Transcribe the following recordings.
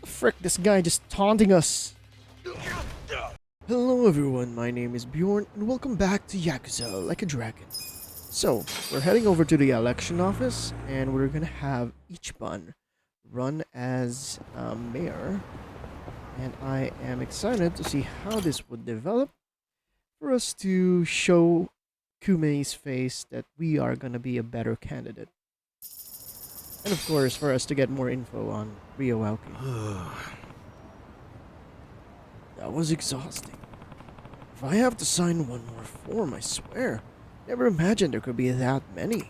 Frick, this guy just taunting us. Hello everyone, my name is Bjorn and welcome back to Yakuza Like a Dragon. So, we're heading over to the election office and we're gonna have Ichiban run as mayor. And I am excited to see how this would develop for us to show Kumei's face that we are gonna be a better candidate. And of course, for us to get more info on Ryuoki. That was exhausting. If I have to sign one more form, I swear. Never imagined there could be that many.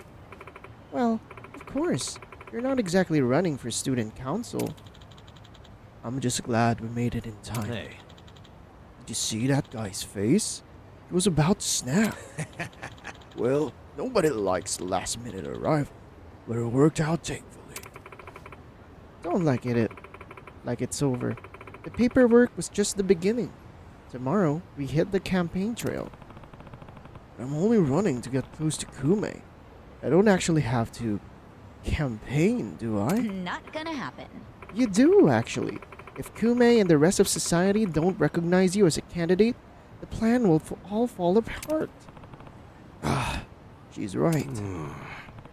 Well, of course. You're not exactly running for student council. I'm just glad we made it in time. Hey. Did you see that guy's face? He was about to snap. Well, nobody likes last-minute arrival. But it worked out, thankfully. Don't like it's over. The paperwork was just the beginning. Tomorrow, we hit the campaign trail. I'm only running to get close to Kumei. I don't actually have to campaign, do I? Not gonna happen. You do, actually. If Kumei and the rest of society don't recognize you as a candidate, the plan will all fall apart. Ah, she's right.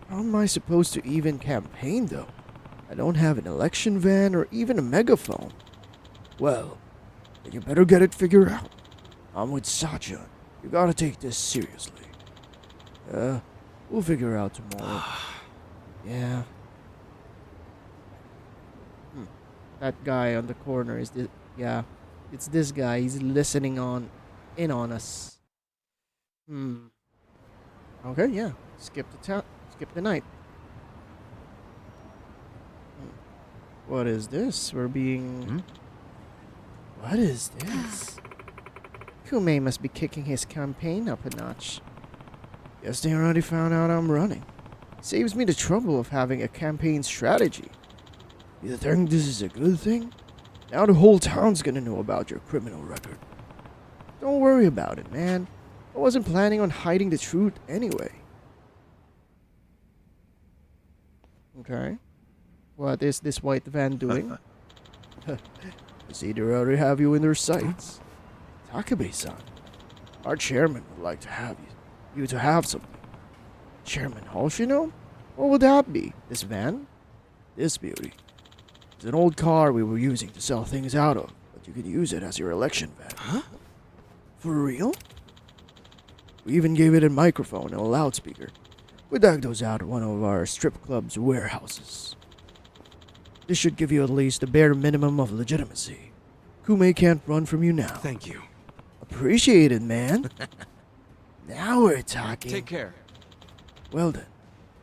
How am I supposed to even campaign, though? I don't have an election van or even a megaphone. Well, then you better get it figured out. I'm with Sacha. You gotta take this seriously. We'll figure out tomorrow. Yeah. That guy on the corner is this. Yeah, it's this guy. He's listening in on us. Okay, yeah. Skip the night. What is this? We're being... What is this? Kumei must be kicking his campaign up a notch. Guess they already found out I'm running. Saves me the trouble of having a campaign strategy. You think this is a good thing? Now the whole town's gonna know about your criminal record. Don't worry about it, man. I wasn't planning on hiding the truth anyway. Okay. What is this white van doing? It's either already have you in their sights. Takabe-san, our chairman would like to have you to have something. Chairman Hoshino? What would that be? This van? This beauty. It's an old car we were using to sell things out of, but you could use it as your election van. Huh? For real? We even gave it a microphone and a loudspeaker. We dug those out at one of our strip club's warehouses. This should give you at least the bare minimum of legitimacy. Kumei can't run from you now. Thank you. Appreciate it, man. Now we're talking. Take care. Well then,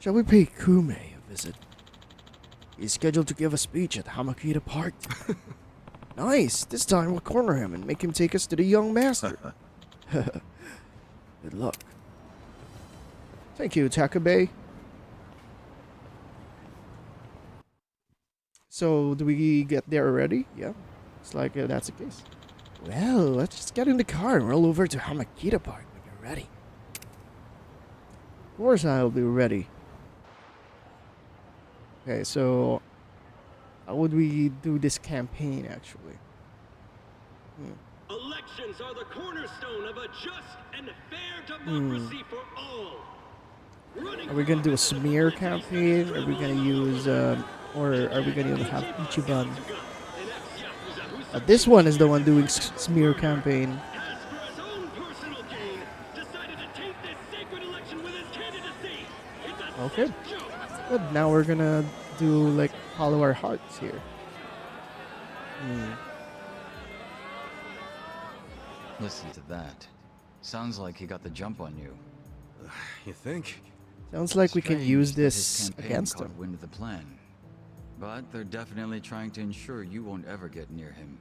shall we pay Kumei a visit? He's scheduled to give a speech at Hamakita Park. Nice. This time we'll corner him and make him take us to the young master. Good luck. Thank you, Takabe. So, do we get there already? Yeah. Looks like that's the case. Well, let's just get in the car and roll over to Hamakita Park when you're ready. Of course I'll be ready. Okay, so how would we do this campaign actually? Elections are the cornerstone of a just and fair democracy for all. Are we gonna do a smear campaign? Are we gonna use or are we gonna have Ichiban? This one is the one doing smear campaign. Okay. Good. Now we're gonna do like follow our hearts here. Listen to that. Sounds like he got the jump on you. You think? Sounds like we can Strange use that his this campaign against caught him. wind of the plan. But they're definitely trying to ensure you won't ever get near him.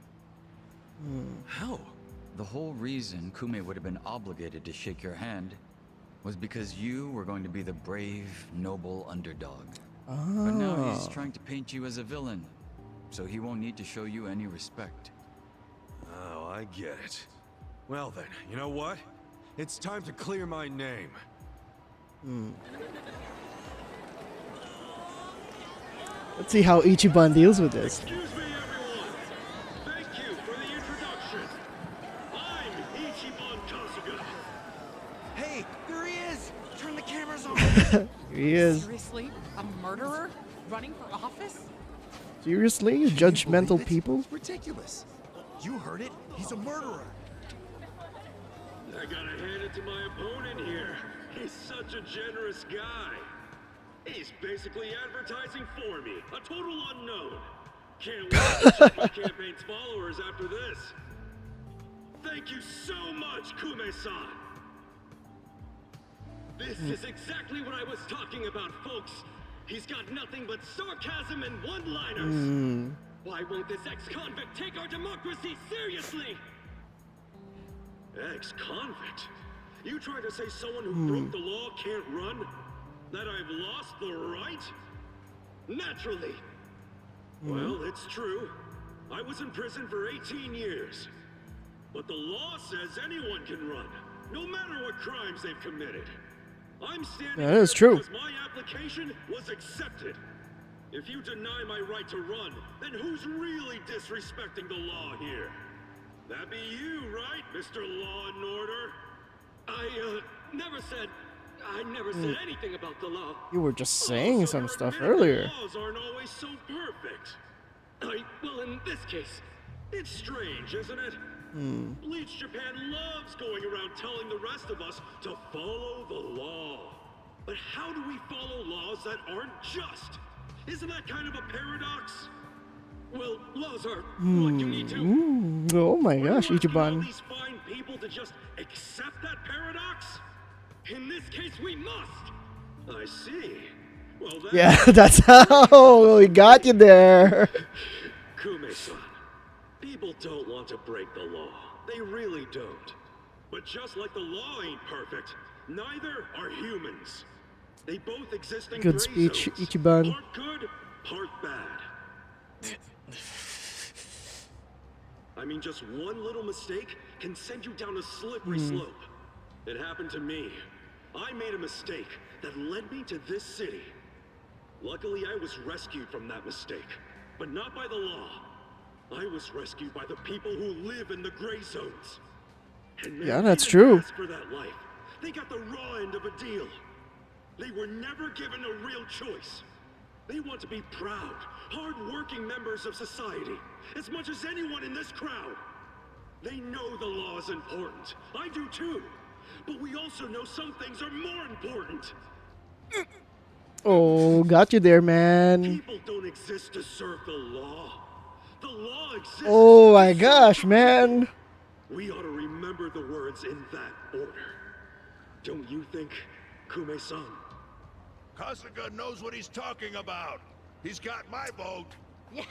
How? The whole reason Kume would have been obligated to shake your hand was because you were going to be the brave, noble underdog. But now he's trying to paint you as a villain, so he won't need to show you any respect. Oh, I get it. Well then, you know what? It's time to clear my name. Let's see how Ichiban deals with this. Excuse me, everyone. Thank you for the introduction. I'm Ichiban Kasuga. Hey, there he is! Turn the cameras on! Here he is. Seriously? A murderer? Running for office? Seriously, you judgmental Believe it? people? Ridiculous. You heard it. He's a murderer. I gotta hand it to my opponent here. He's such a generous guy. He's basically advertising for me, a total unknown. Can't wait to check my campaign's followers after this. Thank you so much, Kume-san. This is exactly what I was talking about, folks. He's got nothing but sarcasm and one-liners. Why won't this ex-convict take our democracy seriously? Ex-convict? You trying to say someone who broke the law can't run? That I've lost the right? Naturally. Well, it's true. I was in prison for 18 years. But the law says anyone can run, no matter what crimes they've committed. I'm standing That is here true. because my application was accepted. If you deny my right to run, then who's really disrespecting the law here? That'd be you, right, Mr. Law and Order? I never said anything about the law. You were just Oh, saying so some you're stuff admitting earlier. The laws aren't always so perfect. Well, in this case, it's strange, isn't it? Bleach Japan loves going around telling the rest of us to follow the law. But how do we follow laws that aren't just? Isn't that kind of a paradox? Well, laws are what you need to. Oh my Are you gosh, asking all Ichiban. these fine people to just accept that paradox? In this case, we must. I see. Well, then, Yeah, that's how we got you there. Kume-san, people don't want to break the law. They really don't. But just like the law ain't perfect, neither are humans. They both exist in Good gray speech, zones. Ichiban. Part good, part bad. I mean, just one little mistake can send you down a slippery slope. It happened to me. I made a mistake that led me to this city. Luckily, I was rescued from that mistake, but not by the law. I was rescued by the people who live in the gray zones. And man, Yeah, they that's didn't true. ask for that life. They got the raw end of a deal. They were never given a real choice. They want to be proud, hard-working members of society, as much as anyone in this crowd. They know the law is important. I do too. But we also know some things are more important. Oh, got you there, man. People don't exist to serve the law. The law exists. Oh to my serve gosh, the man. people. We ought to remember the words in that order. Don't you think, Kume-san? Kasuga knows what he's talking about. He's got my vote. Yeah,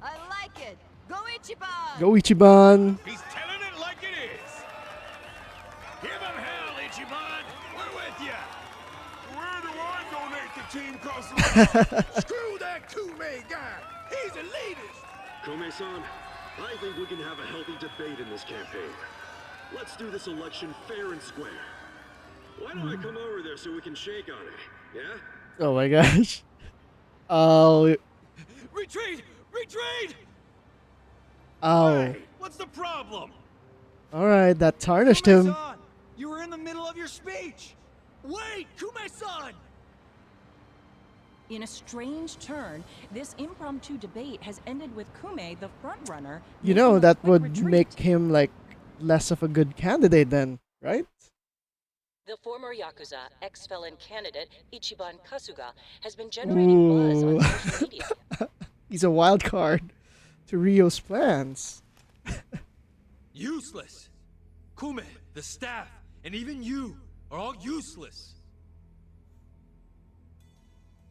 I like it. Go Ichiban! Go Ichiban. He's telling it like it is. Give him hell, Ichiban. We're with you. Where do I donate to Team Kasuga? Screw that Kume guy. He's the elitist. Kume-san, I think we can have a healthy debate in this campaign. Let's do this election fair and square. Why don't I come over there so we can shake on it, yeah? Oh my gosh. Oh. Retreat! Retreat! Oh. Hey, what's the problem? Alright, that tarnished him. Kume-san, you were in the middle of your speech. Wait, Kume-san! In a strange turn, this impromptu debate has ended with Kume, the frontrunner. You know, making a that quick would retreat. make him like less of a good candidate then, right? The former Yakuza ex-felon candidate, Ichiban Kasuga, has been generating buzz Ooh. on social media. He's a wild card to Rio's plans. Useless. Kume, the staff, and even you are all useless.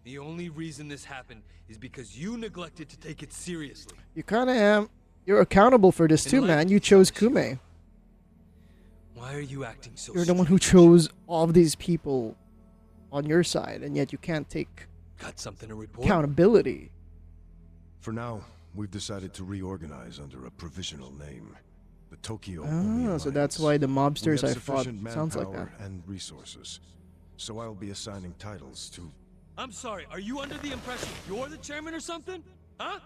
The only reason this happened is because you neglected to take it seriously. You kind of am. You're accountable for this too, man. You chose Kume. Why are you acting so You're the one who strange? chose all of these people on your side, and yet you can't take Got something to report? accountability. For now, we've decided to reorganize under a provisional name. The Tokyo Omi Ah, so that's Alliance. why the We mobsters have I fought sufficient sounds like that. manpower and resources. So I'll be assigning titles to I'm sorry, are you under the impression you're the chairman or something? Huh?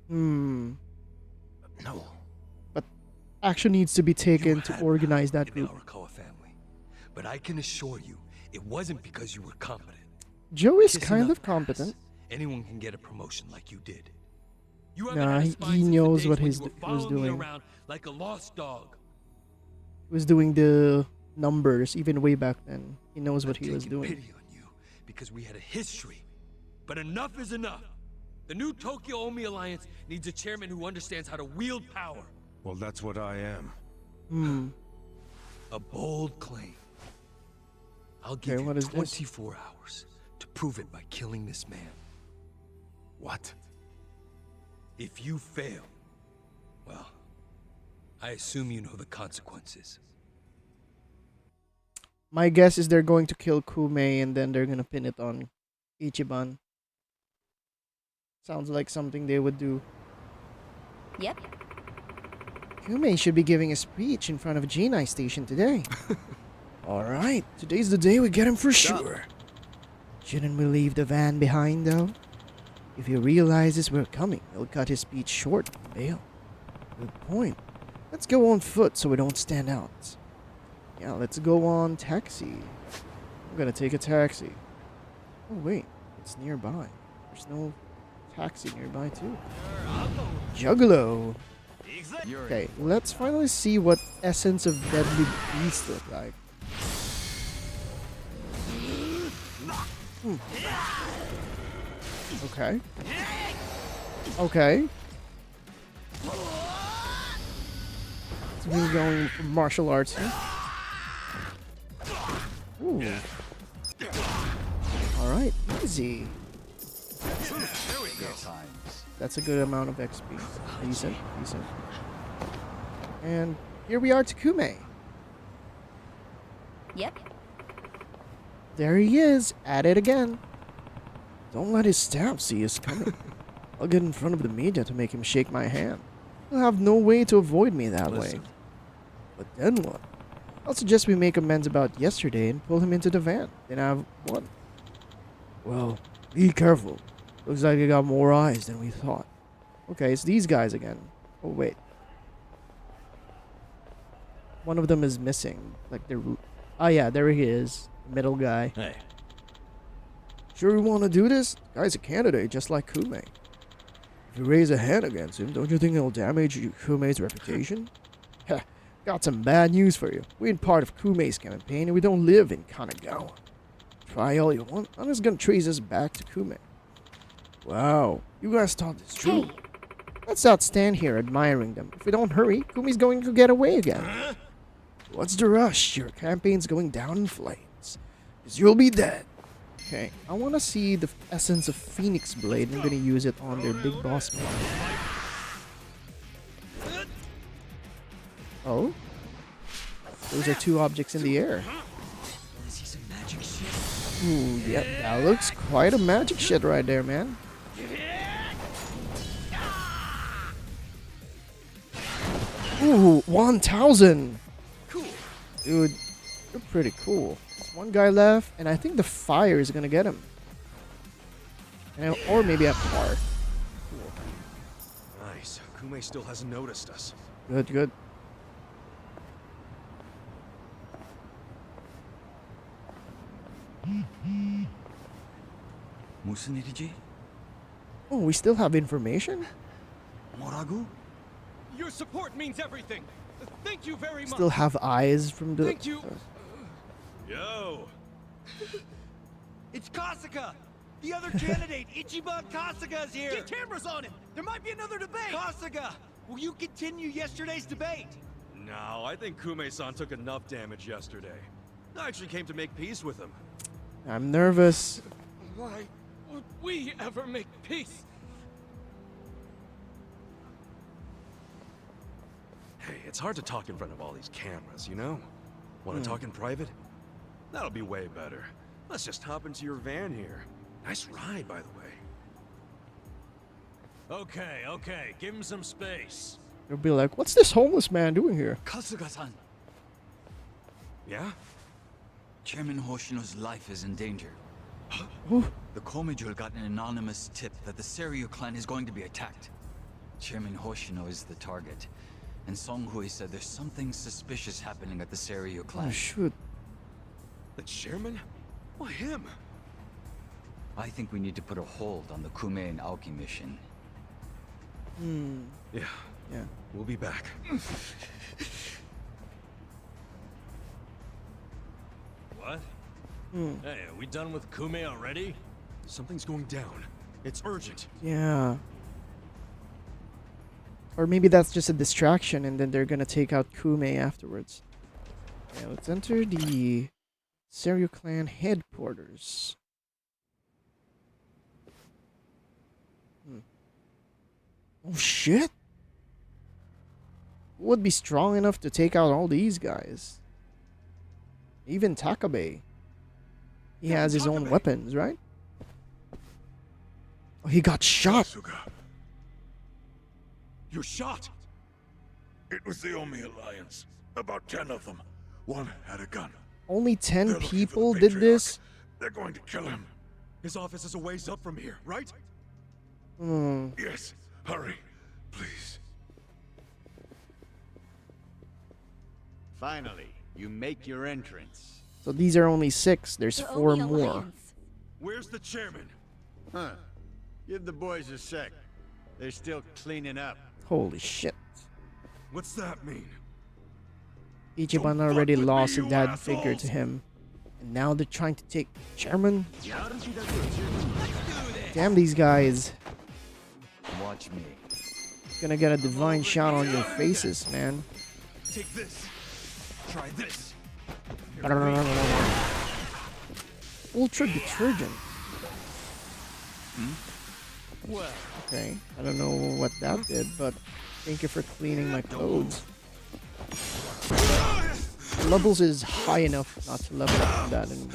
Hmm. No. But action needs to be taken You to had organize power that in the group. Arakawa family. But I can assure you, it wasn't because you were competent. Joe is Kissing kind up of competent. ass, anyone can get a promotion like you did. You haven't Nah, had a he spine since knows the what days he when you were was following me doing. around like a lost dog. He was doing the numbers even way back then. He knows what I'm he was taking doing. pity on you because we had a history. But enough is enough. The new Tokyo Omi Alliance needs a chairman who understands how to wield power. Well, that's what I am. Hmm. A bold claim. I'll Okay, give you what is this? 24 hours to prove it by killing this man. What? If you fail, well, I assume you know the consequences. My guess is they're going to kill Kume and then they're gonna pin it on Ichiban. Sounds like something they would do. Yep. Kume should be giving a speech in front of Jinai Station today. Alright, today's the day we get him for sure. Shouldn't we leave the van behind though? If he realizes we're coming, he'll cut his speech short and bail. Good point. Let's go on foot so we don't stand out. Yeah, let's go on taxi. I'm gonna take a taxi. Oh wait, it's nearby. There's no taxi nearby too. Juggalo! Okay, let's finally see what Essence of Deadly Beast look like. Hmm. Okay. Okay. It's me going for martial arts here. Ooh. Alright, easy. That's a good amount of XP. Decent, decent. And here we are to Kume. Yep. There he is, at it again. Don't let his staff see us coming. I'll get in front of the media to make him shake my hand. He'll have no way to avoid me that way. But then what? I'll suggest we make amends about yesterday and pull him into the van. Then I've won. Well, be careful. Looks like I got more eyes than we thought. Okay, it's these guys again. Oh, wait. One of them is missing. Like they're... Oh, yeah, there he is. Middle guy. Hey. Sure you want to do this? The guy's a candidate, just like Kume. If you raise a hand against him, don't you think it'll damage Kume's reputation? Heh, got some bad news for you. We ain't part of Kume's campaign, and we don't live in Kanagawa. Try all you want, I'm just gonna trace us back to Kume. Wow, you guys thought this true. Let's not stand here admiring them. If we don't hurry, Kume's going to get away again. What's the rush? Your campaign's going down in flames. 'Cause you'll be dead. Okay, I want to see the essence of Phoenix Blade. I'm going to use it on their big boss man. Oh? Those are two objects in the air. Ooh, yep, that looks quite a magic shit right there, man. Ooh, 1,000! Cool. Dude, you're pretty cool. There's one guy left, and I think the fire is gonna get him. And or maybe a car. Nice. Kume still hasn't noticed us. Good, good. 무슨 일이지? Oh, we still have information? 뭐라고? Your support means everything. Thank you very much. Still have eyes from the... Thank you. Yo! It's Kasuga! The other candidate, Ichiban Kasuga, is here! Get cameras on him. There might be another debate. Kasuga! Will you continue yesterday's debate? No, I think Kume-san took enough damage yesterday. I actually came to make peace with him. I'm nervous. Why would we ever make peace? Hey, it's hard to talk in front of all these cameras, you know? Want to talk in private? That'll be way better. Let's just hop into your van here. Nice ride, by the way. Okay, give him some space. They'll be like, what's this homeless man doing here? Kasuga-san, Yeah? Chairman Hoshino's life is in danger. Oh, The Komijul got an anonymous tip that the Seiryu clan is going to be attacked. Chairman Hoshino is the target, and Song Hui said there's something suspicious happening at the Seiryu clan. Oh shoot. The chairman? Why him? I think we need to put a hold on the Kume and Aoki mission. Yeah, Yeah. we'll be back. What? Hey, are we done with Kume already? Something's going down. It's urgent. Yeah. Or maybe that's just a distraction and then they're gonna take out Kume afterwards. Yeah, let's enter the Seiryu clan headquarters. Oh shit! Who would be strong enough to take out all these guys? Even Takabe. He has his own weapons, right? Oh, he got shot! Kasuga. You're shot! It was the Omi Alliance. About 10 of them. One had a gun. Only 10 They're looking for people the did patriarch. this? They're going to kill him. His office is a ways up from here, right? Yes, hurry, please. Finally, you make your entrance. So these are only 6. There's 4 more. Where's the chairman? Huh. Give the boys a sec. They're still cleaning up. Holy shit. What's that mean? Ichiban Don't already fuck with lost me, a you dad assholes. figure to him. And now they're trying to take chairman? Damn these guys. Watch me. Gonna get a divine shot on your faces, man. Take this. Try this. Ultra detergent. Well, Okay, I don't know what that did, but thank you for cleaning my clothes. Levels is high enough not to level up on that anymore.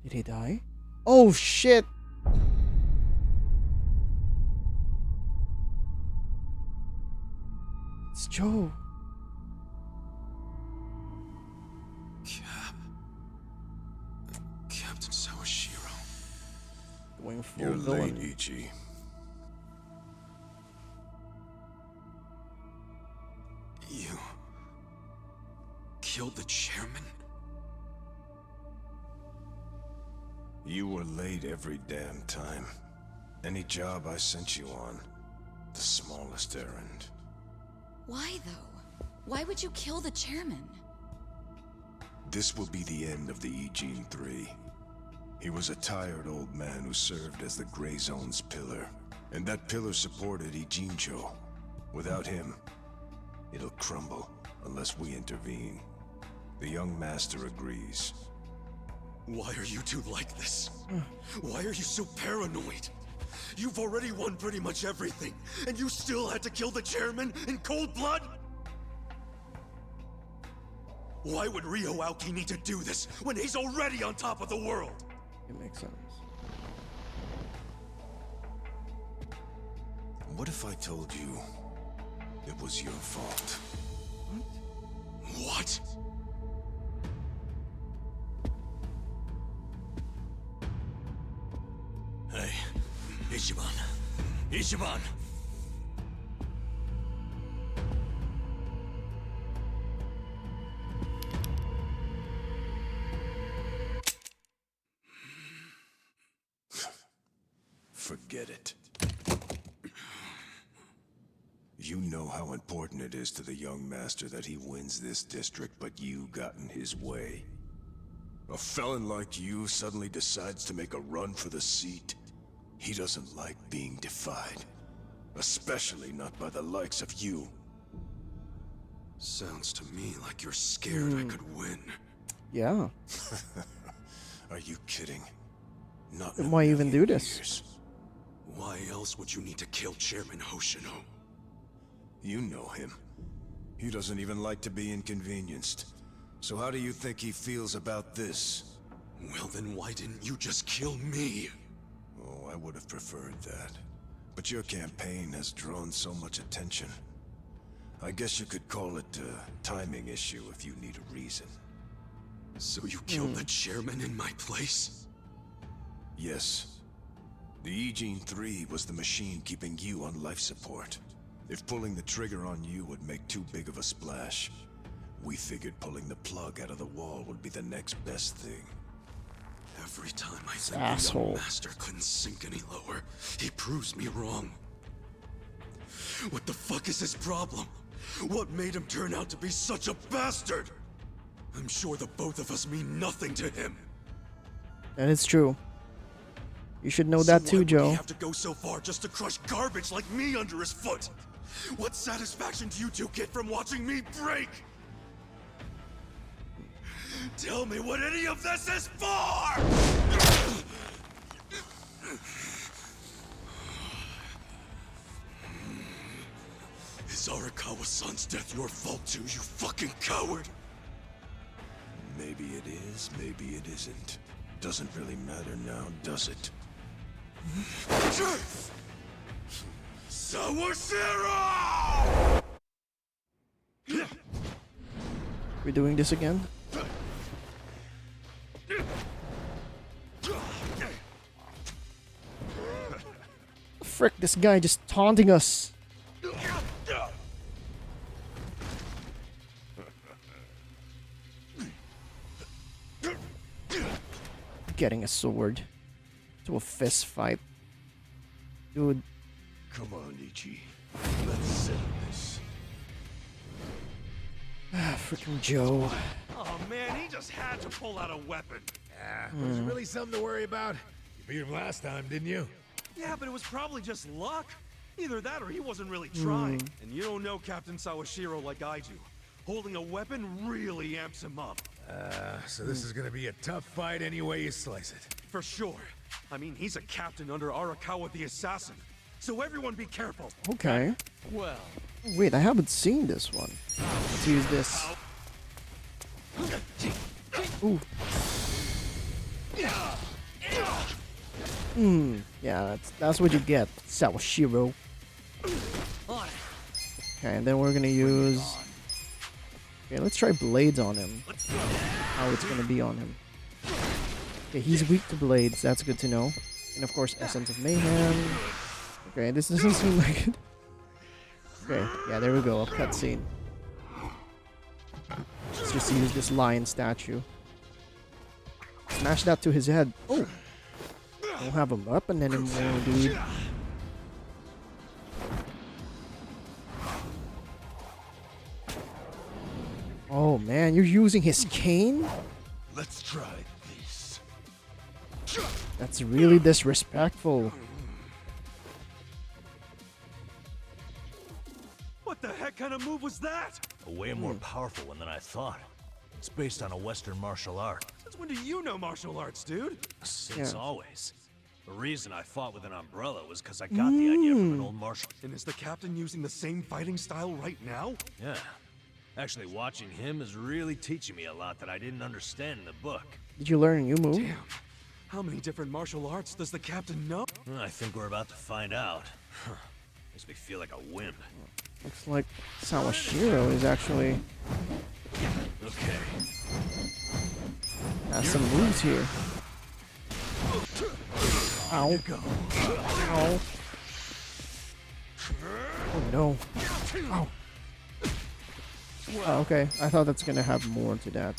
Did he die? Oh shit! It's Joe. Captain Sawashiro. Going full You're villain. late, Ichi. You killed the chairman? You were late every damn time. Any job I sent you on, the smallest errand. Why, though? Why would you kill the chairman? This will be the end of the Ijin 3. He was a tired old man who served as the Gray Zone's pillar. And that pillar supported Ijincho. Without him, it'll crumble unless we intervene. The young master agrees. Why are you two like this? Why are you so paranoid? You've already won pretty much everything, and you still had to kill the chairman in cold blood? Why would Ryo Aoki need to do this when he's already on top of the world? It makes sense. What if I told you it was your fault? What? Hey, Ichiban. Ichiban! Forget it. You know how important it is to the young master that he wins this district, but you got in his way. A felon like you suddenly decides to make a run for the seat. He doesn't like being defied. Especially not by the likes of you. Sounds to me like you're scared I could win. Yeah. Are you kidding? Not Then in a why even million do this? years. Why else would you need to kill Chairman Hoshino? You know him. He doesn't even like to be inconvenienced. So how do you think he feels about this? Well, then why didn't you just kill me? Oh, I would have preferred that. But your campaign has drawn so much attention. I guess you could call it a timing issue if you need a reason. So you killed the chairman in my place? Yes. The E-Gene 3 was the machine keeping you on life support. If pulling the trigger on you would make too big of a splash, we figured pulling the plug out of the wall would be the next best thing. Every time I think Asshole. the young master couldn't sink any lower, he proves me wrong. What the fuck is his problem? What made him turn out to be such a bastard? I'm sure the both of us mean nothing to him. That is true. You should know So that why too, would Joe. he have to go so far just to crush garbage like me under his foot? What satisfaction do you two get from watching me break? Tell me what any of this is for! Is Arakawa-san's death your fault too, you fucking coward? Maybe it is, maybe it isn't. Doesn't really matter now, does it? Sawashiro! We're doing this again? Frick, this guy just taunting us. Getting a sword to a fist fight. Dude. Come on, Ichi. Let's settle this. Freaking Joe. Oh man, he just had to pull out a weapon. Was it really something to worry about? You beat him last time, didn't you? Yeah, but it was probably just luck. Either that or he wasn't really trying. And you don't know Captain Sawashiro like I do. Holding a weapon really amps him up. So this is gonna be a tough fight any way you slice it. For sure. I mean, he's a captain under Arakawa the Assassin. So everyone be careful. Okay. Well, Wait, I haven't seen this one. Let's use this. Ooh. Yeah, that's what you get, Sawashiro. Okay, and then we're gonna use... Okay, let's try blades on him. How it's gonna be on him. Okay, he's weak to blades, that's good to know. And of course, Essence of Mayhem. Okay, this doesn't seem like it. Okay, yeah, there we go, a cutscene. Let's just use this lion statue. Smash that to his head. Oh! Don't have a weapon anymore, dude. Oh man, you're using his cane? Let's try this. That's really disrespectful. What the heck kind of move was that? A way more powerful one than I thought. It's based on a Western martial art. Since when do you know martial arts, dude? Since Yeah. always. The reason I fought with an umbrella was because I got the idea from an old martial... And is the captain using the same fighting style right now? Yeah. Actually, watching him is really teaching me a lot that I didn't understand in the book. Did you learn a new move? Damn. How many different martial arts does the captain know? I think we're about to find out. Makes me feel like a wimp. Looks like Sawashiro is actually Okay. has some moves here. Ow. Ow. Oh no. Ow. Oh, okay, I thought that's gonna have more to that.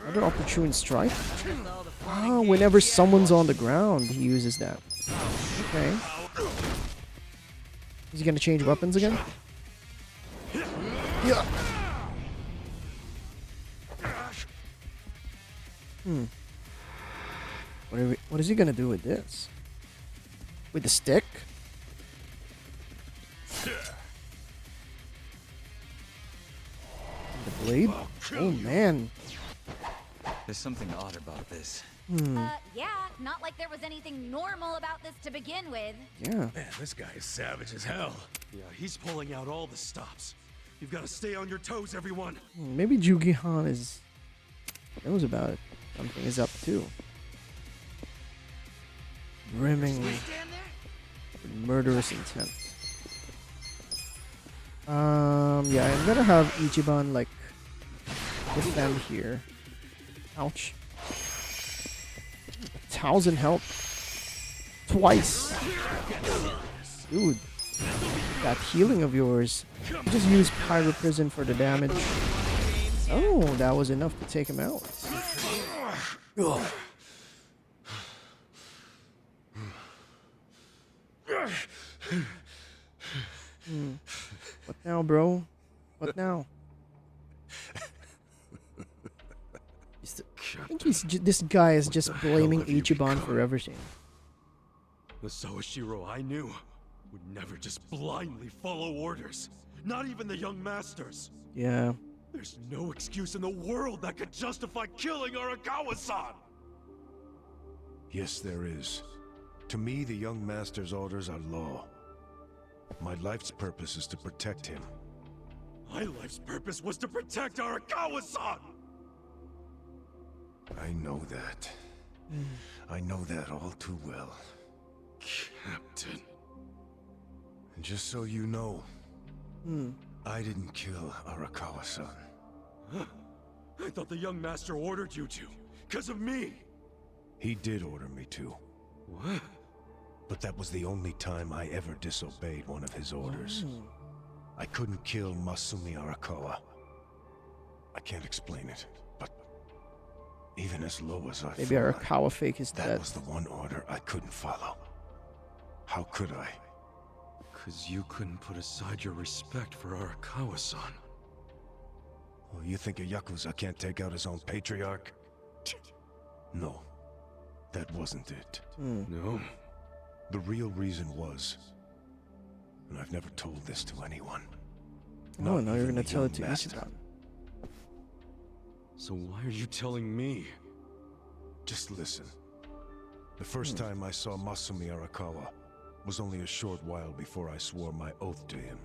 Another opportune strike? Oh, whenever someone's on the ground, he uses that. Okay. Is he gonna change weapons again? Yeah. What is he gonna do with this? With the stick? The blade? Oh man. There's something odd about this. Yeah, not like there was anything normal about this to begin with. Yeah. Man, this guy is savage as hell. Yeah, he's pulling out all the stops. You've got to stay on your toes, everyone. Maybe Jugi-Han knows about it. Something is up too. Brimming with murderous intent. Yeah, I'm gonna have Ichiban like defend here. Ouch. 1,000 health. Twice. Dude. That healing of yours. Just use Pyro Prison for the damage. Oh, that was enough to take him out. Ugh. What now, bro? What now? I think this guy is just blaming Ichiban for everything. The Sawashiro I knew would never just blindly follow orders. Not even the young masters. Yeah. There's no excuse in the world that could justify killing Arakawa-san! Yes, there is. To me, the young master's orders are law. My life's purpose is to protect him. My life's purpose was to protect Arakawa-san! I know that. I know that all too well. Captain. And just so you know, I didn't kill Arakawa-san. Huh? I thought the young master ordered you to, because of me! He did order me to. What? But that was the only time I ever disobeyed one of his orders. I couldn't kill Masumi Arakawa. I can't explain it, but even as low as I Maybe Arakawa fake is dead. That was the one order I couldn't follow. How could I? Because you couldn't put aside your respect for Arakawa-san. Oh, you think a Yakuza can't take out his own patriarch? No, that wasn't it. No? The real reason was, and I've never told this to anyone. Oh, now you're gonna tell it to Ichiban. So why are you telling me? Just listen. The first time I saw Masumi Arakawa was only a short while before I swore my oath to him.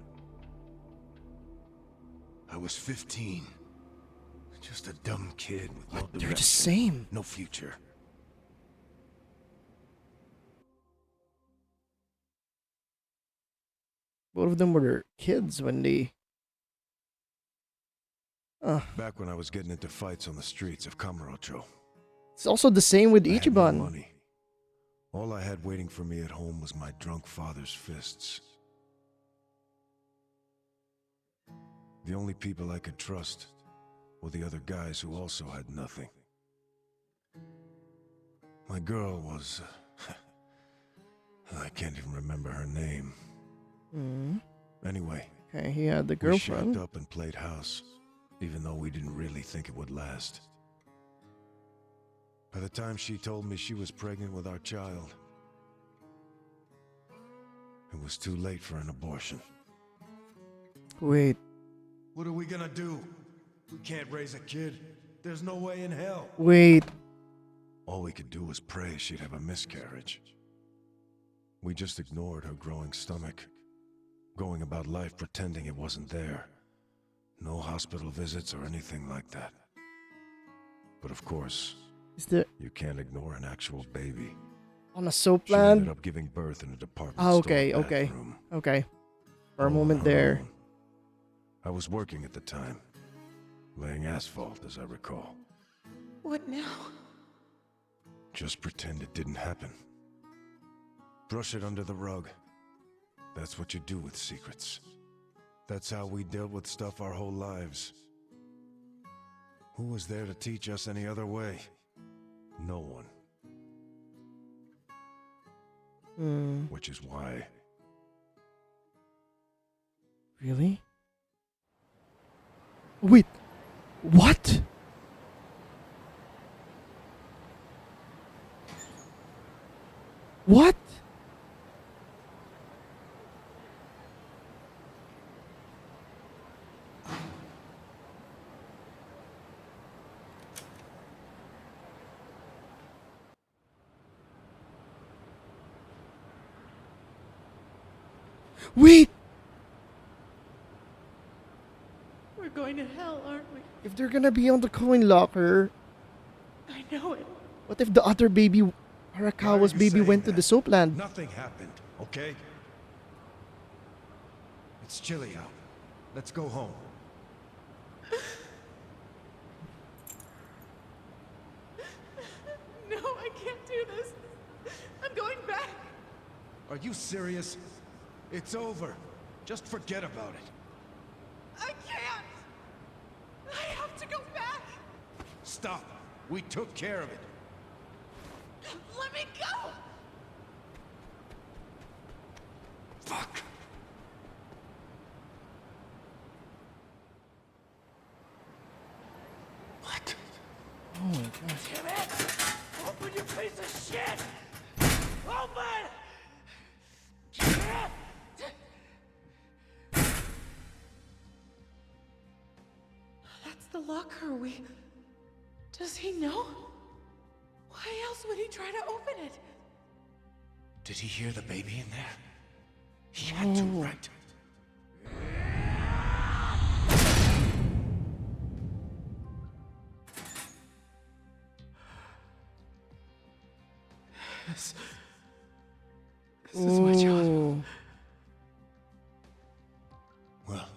I was 15. Just a dumb kid with no direction. They're the same. No future. Both of them were kids when they... Back when I was getting into fights on the streets of Kamurocho. It's also the same with I had no Ichiban. money. All I had waiting for me at home was my drunk father's fists. The only people I could trust were the other guys who also had nothing. My girl was... I can't even remember her name. Anyway, Okay, he had the we girlfriend. shacked up and played house, even though we didn't really think it would last. By the time she told me she was pregnant with our child, it was too late for an abortion. Wait, What are we gonna do? We can't raise a kid. There's no way in hell. wait. All we could do was pray she'd have a miscarriage. We just ignored her growing stomach, going about life pretending it wasn't there. No hospital visits or anything like that. But of course, Is there you can't ignore an actual baby. on a soap She ended land? up giving birth in a department Ah, okay, store okay, bathroom. okay. For a All moment on her there. own. I was working at the time, laying asphalt, as I recall. What now? Just pretend it didn't happen. Brush it under the rug. That's what you do with secrets. That's how we dealt with stuff our whole lives. Who was there to teach us any other way? No one. Which is why... Really? Wait, what? What? Wait! We're going to hell, aren't we? If they're gonna be on the coin locker, I know it. what if the other baby, Arakawa's you baby, saying went to that? the soap land? Nothing happened, okay? It's chilly out. Let's go home. can't do this. I'm going back. Are you serious? It's over. Just forget about it. I can't. I have to go back. Stop. We took care of it. Let me go. Fuck. What? Oh my god. Damn it! Open, you piece of shit! Open! That's the locker. Does he know? Why else would he try to open it? Did he hear the baby in there? He had to, right? This is my child. Well,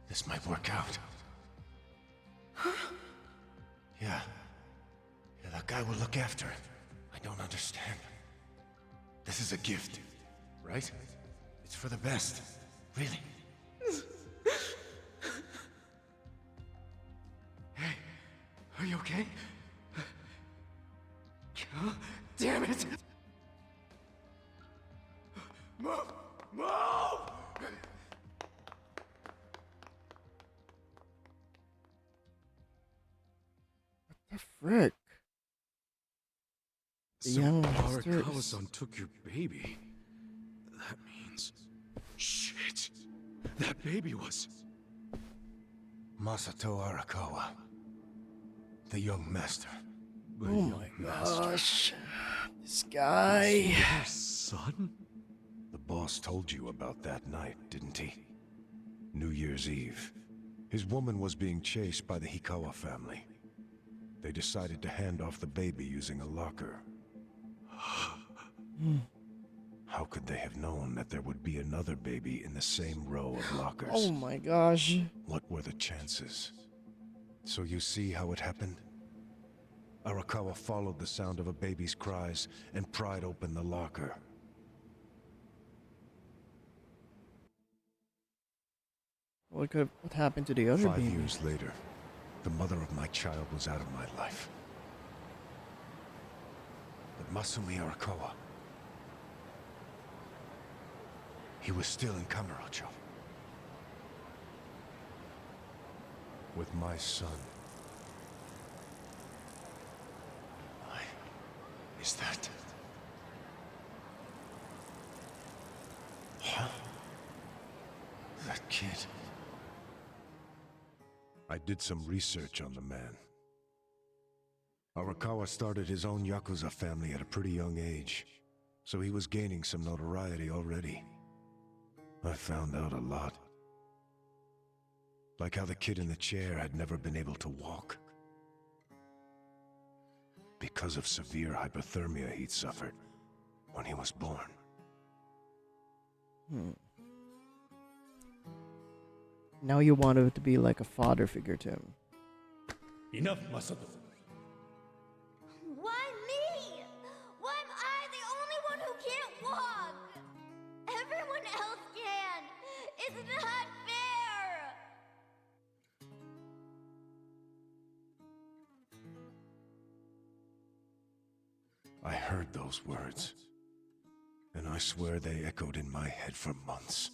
this might work out. Yeah. Yeah, that guy will look after it. I don't understand. This is a gift, right? It's for the best. Really. Hey, are you okay? God damn it! Move! Move! The frick? The So young Arakawa-san took your baby. That means... Shit. That baby was... Masato Arakawa. The young master. Oh my gosh. This guy. Your son? The boss told you about that night, didn't he? New Year's Eve. His woman was being chased by the Hikawa family. They decided to hand off the baby using a locker. How could they have known that there would be another baby in the same row of lockers? Oh my gosh. What were the chances? So you see how it happened? Arakawa followed the sound of a baby's cries and pried open the locker. What happened to the other 5 baby? years later, the mother of my child was out of my life. But Masumi Arakawa, he was still in Kamurocho. With my son. Is that... Huh? That kid... I did some research on the man. Arakawa started his own Yakuza family at a pretty young age, so he was gaining some notoriety already. I found out a lot. Like how the kid in the chair had never been able to walk. Because of severe hypothermia he'd suffered when he was born. Now you want it to be like a father figure to him. Enough, Masato. Why me? Why am I the only one who can't walk? Everyone else can. It's not fair. I heard those words, and I swear they echoed in my head for months.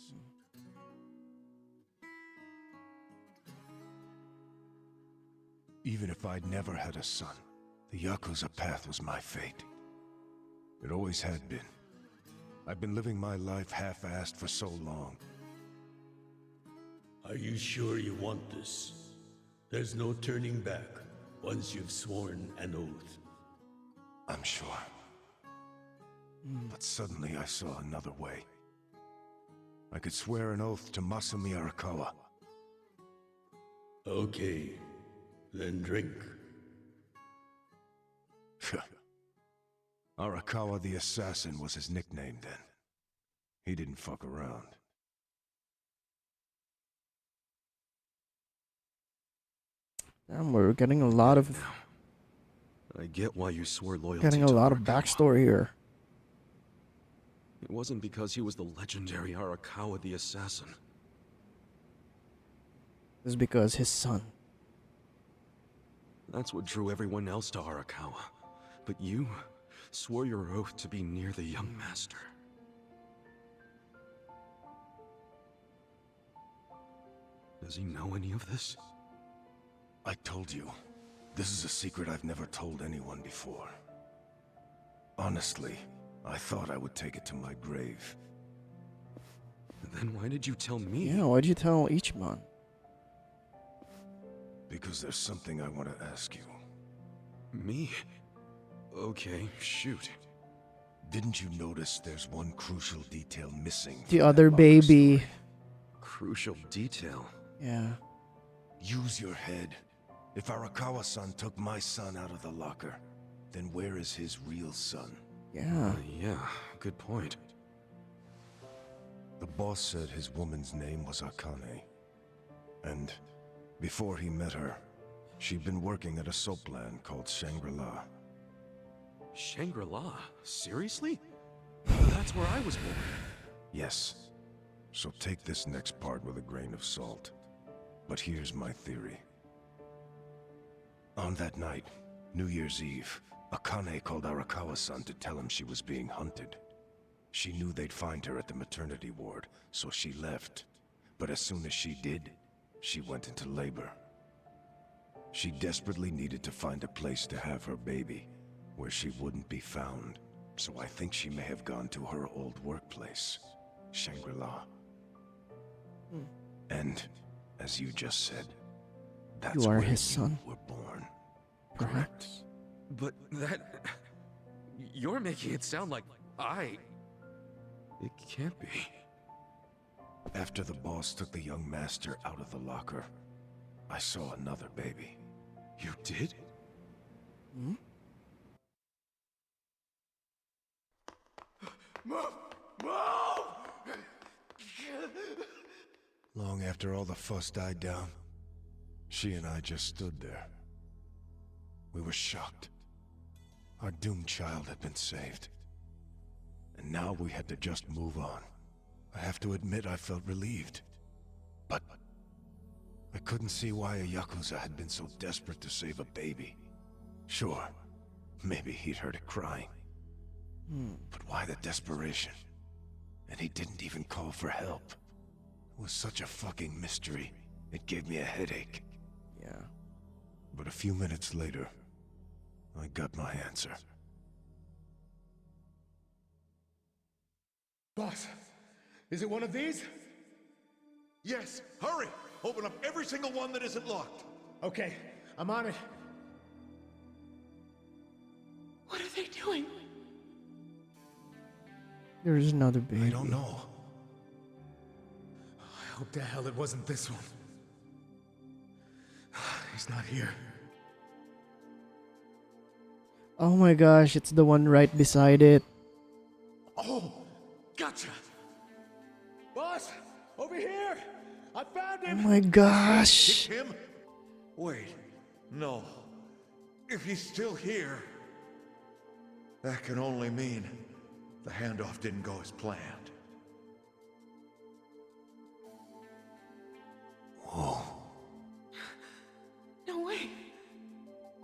Even if I'd never had a son, the Yakuza path was my fate. It always had been. I've been living my life half-assed for so long. Are you sure you want this? There's no turning back once you've sworn an oath. I'm sure. But suddenly I saw another way. I could swear an oath to Masumi Arakawa. Okay, then drink. Arakawa the Assassin was his nickname then. He didn't fuck around. Damn, we're getting a lot of I get why you swore loyalty Getting a to lot of Arakawa. backstory here. It wasn't because he was the legendary Arakawa the assassin. It's because his son. That's what drew everyone else to Arakawa. But you swore your oath to be near the young master. Does he know any of this? I told you, this is a secret I've never told anyone before. Honestly, I thought I would take it to my grave. Then why did you tell me? Yeah, why'd you tell Ichiban? Because there's something I want to ask you. Me? Okay, shoot. Didn't you notice there's one crucial detail missing? The from other that locker baby. story? Crucial detail. Yeah. Use your head. If Arakawa-san took my son out of the locker, then where is his real son? Yeah. Yeah, good point. The boss said his woman's name was Akane. And before he met her, she'd been working at a soap land called Shangri-La. Shangri-La? Seriously? That's where I was born. Yes. So take this next part with a grain of salt. But here's my theory. On that night, New Year's Eve, Akane called Arakawa-san to tell him she was being hunted. She knew they'd find her at the maternity ward, so she left. But as soon as she did, she went into labor. She desperately needed to find a place to have her baby, where she wouldn't be found. So I think she may have gone to her old workplace, Shangri-La. And, as you just said, that's You are where his son. were born. Perhaps. But that... You're making it sound like I... It can't be. After the boss took the young master out of the locker, I saw another baby. You did? Hmm? Move! Move! Long after all the fuss died down, she and I just stood there. We were shocked. Our doomed child had been saved. And now we had to just move on. I have to admit I felt relieved. But I couldn't see why a Yakuza had been so desperate to save a baby. Sure, maybe he'd heard it crying. But why the desperation? And he didn't even call for help. It was such a fucking mystery. It gave me a headache. Yeah. But a few minutes later, I got my answer. Boss, is it one of these? Yes, hurry! Open up every single one that isn't locked. Okay, I'm on it. What are they doing? There's another baby. I don't know. I hope to hell it wasn't this one. He's not here. Oh my gosh, it's the one right beside it. Oh, gotcha. Boss, over here. I found Oh him. my gosh. Him? Wait, no. If he's still here, that can only mean the handoff didn't go as planned. Whoa. No way.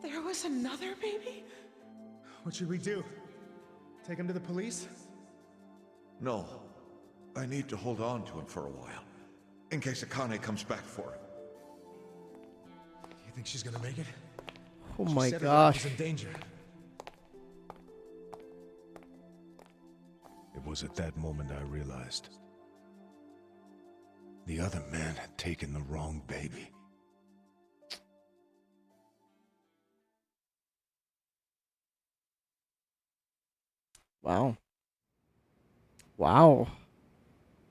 There was another baby? What should we do? Take him to the police? No. I need to hold on to him for a while, in case Akane comes back for him. You think she's gonna make it? Oh She my said her life gosh. was in danger. It was at that moment I realized. The other man had taken the wrong baby. Wow. Wow.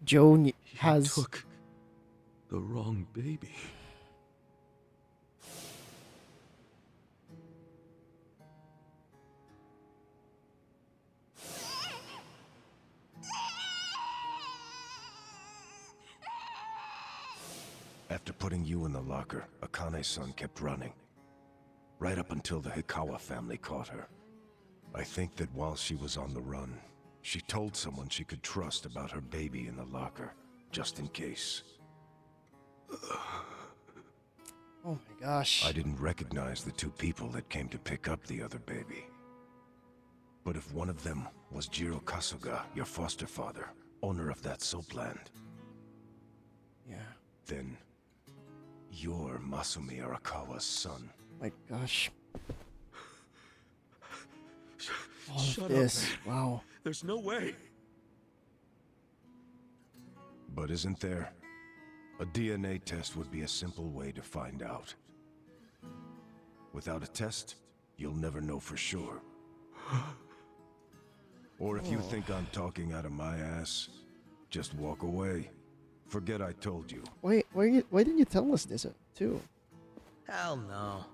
Joe has... Took the wrong baby. After putting you in the locker, Akane's son kept running. right up until the Hikawa family caught her. I think that while she was on the run, she told someone she could trust about her baby in the locker, just in case. Oh my gosh. I didn't recognize the two people that came to pick up the other baby. But if one of them was Jiro Kasuga, your foster father, owner of that soap land, Yeah. then you're Masumi Arakawa's son. My gosh. All Shut of up, this. man. Wow. There's no way. But isn't there? A DNA test would be a simple way to find out. Without a test, you'll never know for sure. Or if you think I'm talking out of my ass, just walk away. Forget I told you. Why didn't you tell us this too? Hell no.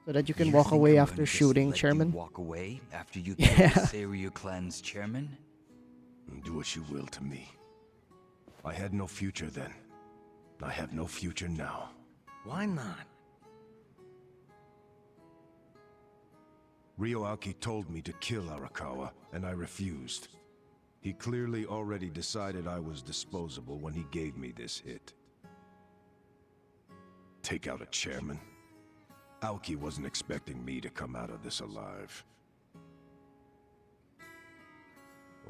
So that you can You walk think away I'm after gonna just shooting let you chairman? walk away after you Yeah. kill the Seiryu clan's chairman? Do what you will to me. I had no future then. I have no future now. Why not? Ryoaki told me to kill Arakawa, and I refused. He clearly already decided I was disposable when he gave me this hit. Take out a chairman? Aoki wasn't expecting me to come out of this alive.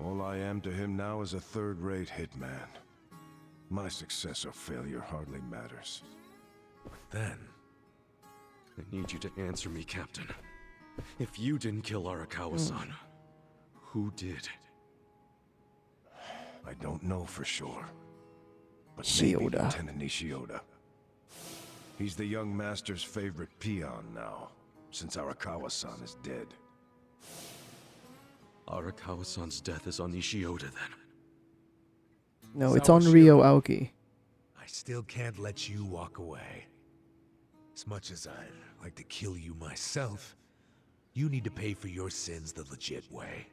All I am to him now is a third-rate hitman. My success or failure hardly matters. Then, I need you to answer me, Captain. If you didn't kill Arakawa-san, who did? I don't know for sure. But maybe Shioda. Lieutenant Nishioda. He's the young master's favorite peon now, since Arakawa-san is dead. Arakawa-san's death is on Ishioda, then. No, it's on Ryo Aoki. I still can't let you walk away. As much as I'd like to kill you myself, you need to pay for your sins the legit way.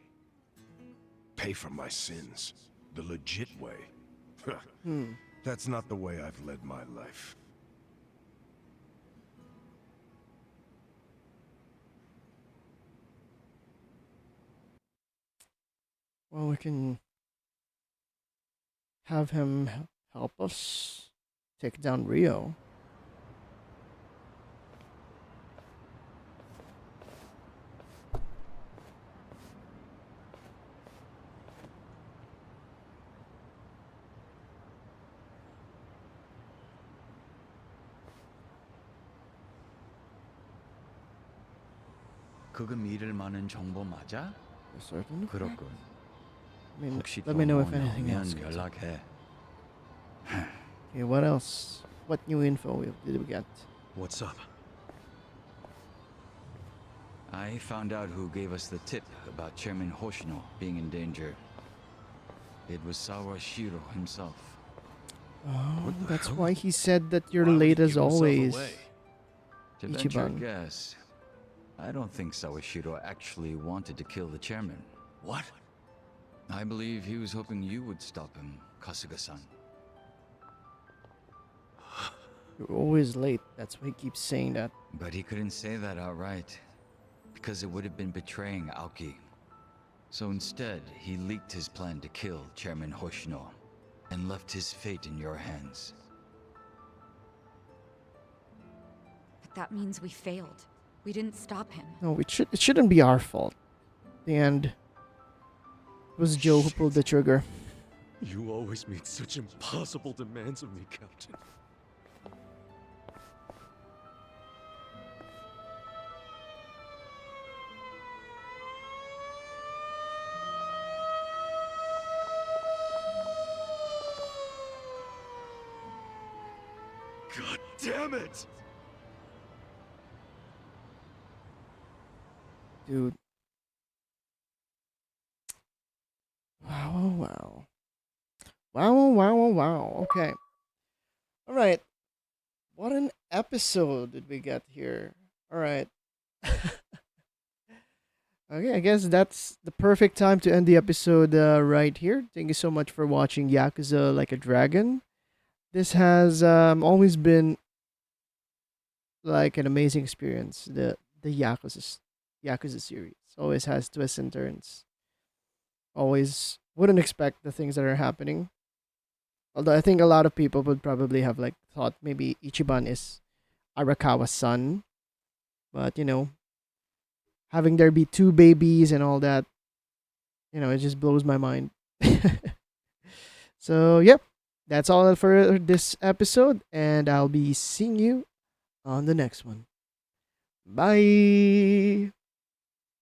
Pay for my sins? The legit way? That's not the way I've led my life. Well, we can have him help us take down Rio. 그거 믿을 만한 정보 맞아? Certain? 그렇군. I mean, 혹시 let me know if 또 anything 나오면 else gets. 연락해. Okay, what else? What new info did we get? What's up? I found out who gave us the tip about Chairman Hoshino being in danger. It was Sawashiro himself. Oh, that's why he said that you're Why would he late as give himself always. away? To venture a Ichiban. guess, I don't think Sawashiro actually wanted to kill the chairman. What? I believe he was hoping you would stop him, Kasuga-san. You're always late. That's why he keeps saying that. But he couldn't say that outright, because it would have been betraying Aoki. So instead, he leaked his plan to kill Chairman Hoshino, and left his fate in your hands. But that means we failed. We didn't stop him. No, it shouldn't be our fault. The end. It was Joe who pulled the trigger. You always meet such impossible demands of me, Captain. God damn it! Dude. Wow, wow, wow. Wow, wow, wow, wow, wow. Okay. Alright. What an episode did we get here. Alright. Okay, I guess that's the perfect time to end the episode right here. Thank you so much for watching Yakuza Like a Dragon. This has always been like an amazing experience. The Yakuza series always has twists and turns. Always wouldn't expect the things that are happening. Although I think a lot of people would probably have like thought maybe Ichiban is Arakawa's son, but having there be two babies and all that, it just blows my mind. So, yep, that's all for this episode, and I'll be seeing you on the next one. Bye.